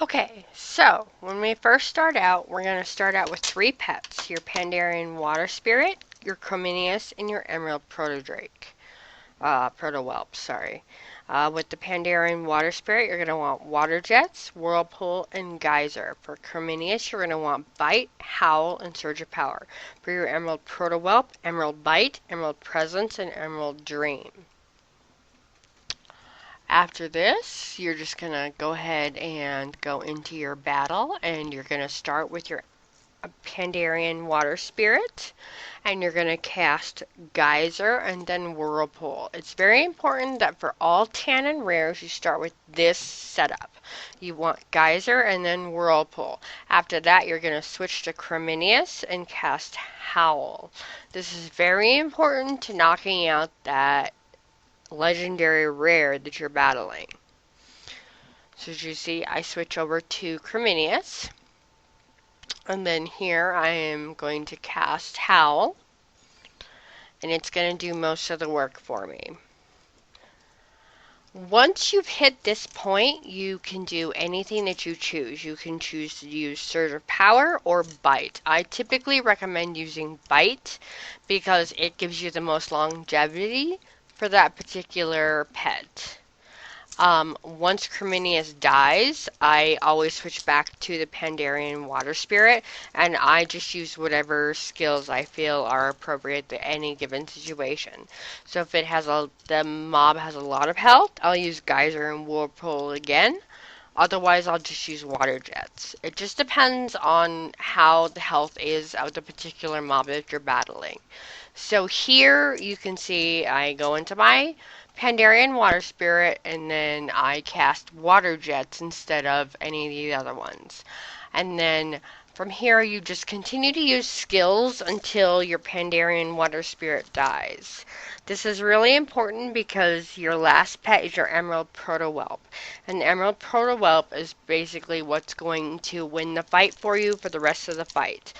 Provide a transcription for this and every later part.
Okay, so when we first start out, we're going to start out with 3 pets. Your Pandarian Water Spirit, your Cominius, and your Emerald Protodrake. Protowhelp, sorry. With the Pandarian Water Spirit, you're going to want Water Jets, Whirlpool, and Geyser. For Cominius, you're going to want Bite, Howl, and Surge of Power. For your Emerald Protowhelp, Emerald Bite, Emerald Presence, and Emerald Dream. After this, you're just going to go ahead and go into your battle, and you're going to start with your Pandarian Water Spirit, and you're going to cast Geyser and then Whirlpool. It's very important that for all Tanaan Rares, you start with this setup. You want Geyser and then Whirlpool. After that, you're going to switch to Creminius and cast Howl. This is very important to knocking out that legendary rare that you're battling. So as you see, I switch over to Creminius. And then here I am going to cast Howl. And it's going to do most of the work for me. Once you've hit this point, you can do anything that you choose. You can choose to use Surge of Power or Bite. I typically recommend using Bite because it gives you the most longevity for that particular pet. Once Creminius dies, I always switch back to the Pandarian Water Spirit, and I just use whatever skills I feel are appropriate to any given situation. So if the mob has a lot of health, I'll use Geyser and Whirlpool again. Otherwise, I'll just use Water Jets. It just depends on how the health is of the particular mob that you're battling. So here you can see I go into my Pandarian Water Spirit, and then I cast Water Jets instead of any of the other ones. And then from here, you just continue to use skills until your Pandarian Water Spirit dies. This is really important because your last pet is your Emerald Protowhelp. And the Emerald Protowhelp is basically what's going to win the fight for you for the rest of the fight.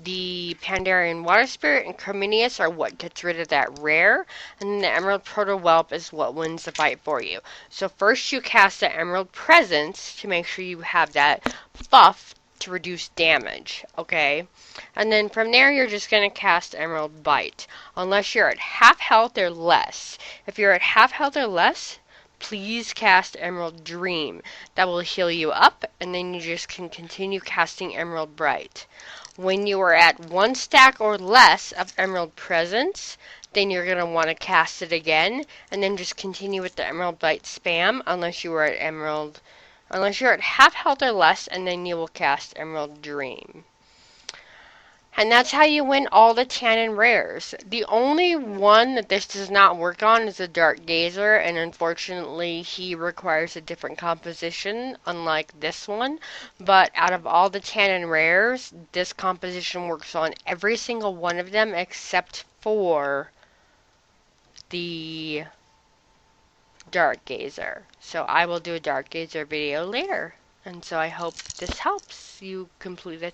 The Pandarian Water Spirit and Cominius are what gets rid of that rare, and the Emerald Protowhelp is what wins the fight for you. So first you cast the Emerald Presence to make sure you have that buff to reduce damage, okay? And then from there you're just going to cast Emerald Bite, unless you're at half health or less. If you're at half health or less, please cast Emerald Dream. That will heal you up, and then you just can continue casting Emerald Bright. When you are at 1 stack or less of Emerald Presence, then you're going to want to cast it again, and then just continue with the Emerald Bite spam unless you're at half health or less, and then you will cast Emerald Dream. And that's how you win all the Tanaan Rares. The only one that this does not work on is the Dark Gazer, and unfortunately he requires a different composition, unlike this one. But out of all the Tanaan Rares, this composition works on every single one of them except for the Dark Gazer. So I will do a Dark Gazer video later. And so I hope this helps you complete the